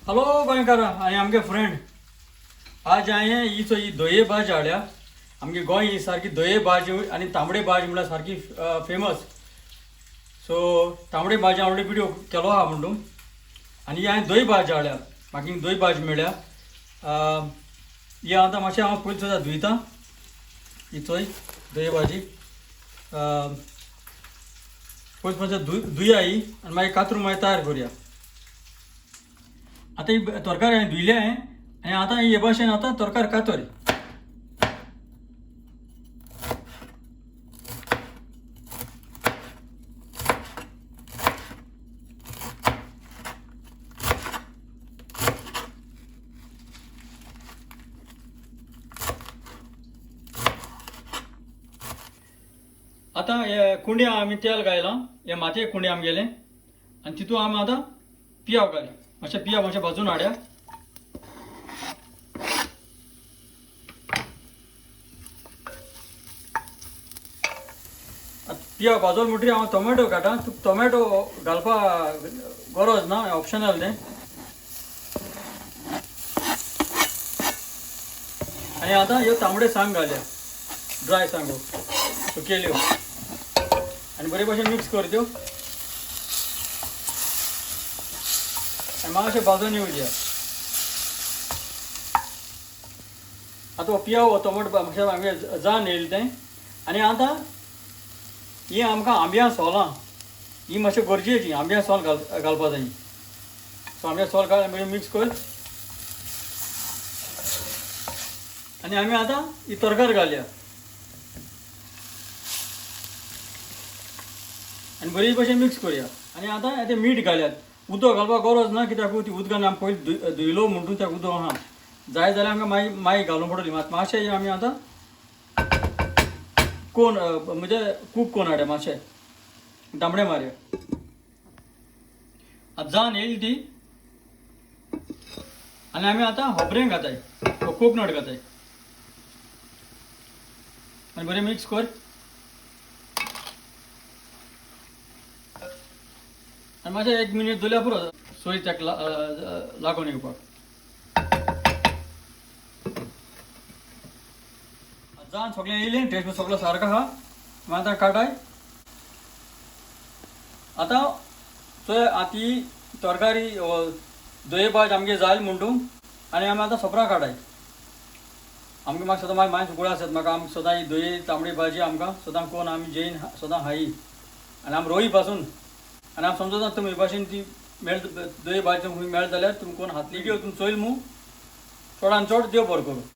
Hello गोंयकार आनी आमगे फ्रेंड आज हांवें ही धोये भाजी हाडल्या. आमगे गोंय ही सारकी धोये भाजी आनी तांबडे भाजी म्हळ्यार सारकी फेमस. सो तांबडे भाजी हांवें विडियो केलो आहा म्हणून आनी हांवें धोय भाजी हाडल्या. म्हाका धोय भाजी मेळ्ळ्या. ही आतां मातशें हांव पयलीं सुद्दां धुयतां. ही चोय धोय भाजी पयलीं मातशें धुया ही आनी मागीर कातरून मागीर तयार करुया. आता ही तरकारी हांवें धुयले हांवें आनी आतां हे भाशेन आतां तरकारी कातर. आतां हे कुंड्या आमी तेल घायलां. हे मातये कुंडे आमगेले आनी तितून आमी आतां पियाव घाली. मातशें पियाव मातशें भाजून हाडया. पियाव भाजून म्हणटकीर हांव टोमॅटो काडटा. टोमॅटो घालपा गरज ना, ऑप्शनल तें. आनी आतां ह्यो तांबडे सांग घालया, ड्राय सांगो सुकेल्यो आनी बरे भशेन मिक्स कर त्यो आनी मातशें भाजून येवं दिया. आतां हो पियाव टोमॅटो मातशें आमगे जावन येयलें तें. आनी आतां ही आमकां आंब्या सोलां ही मातशें गरजेची. आंब्या सोल घालपा जाय. सो आंब्या सोल घाल मागीर मिक्स कर आनी आमी आतां ही तरकारी घालया आनी बरी भशेन मिक्स करया. आनी आतां तें मीठ घालयात. उदक घालपाक गरज ना, कित्याक ती उदकान आमी पयलीं धुयलो म्हणटून त्या उदक आहा. जाय जाल्यार आमकां मागीर घालूंक पडटली. मातशें आमी आतां कोण म्हणजे कूक कोण हाडया, मातशें तांबडे मारया. आतां जावन येयली ती आनी आमी आतां खोबरें घाताय, कोकनट घाताय आनी बरें मिक्स कर. आनी मातशें 1 मिनीट दवरल्यार पुरो सोय ताका लागून येवपाक. जावन सगळें येयलें, टेस्ट सगळो सारको आहा. मागीर आतां काटाय. आतां चोय आती तरकारी धोये भाजी आमगे जाली म्हणटून आनी आमी आतां सोपरा काटाय. आमकां म्हाका सदां मागीर गुळ आसत. म्हाका आमकां सदां ही धोये तांबडी भाजी आमकां सदां कोण आमी जेयन सदां हाई आनी आमी रोई पासून. आनी आमी समजता तुमी हे भाशेन ती मेळ धोये भाजी तुमकां मेळ्ळी जाल्यार तुमकां कोण हातली घेवन तुमी चोयल मू चडान चड देव बरो करूं.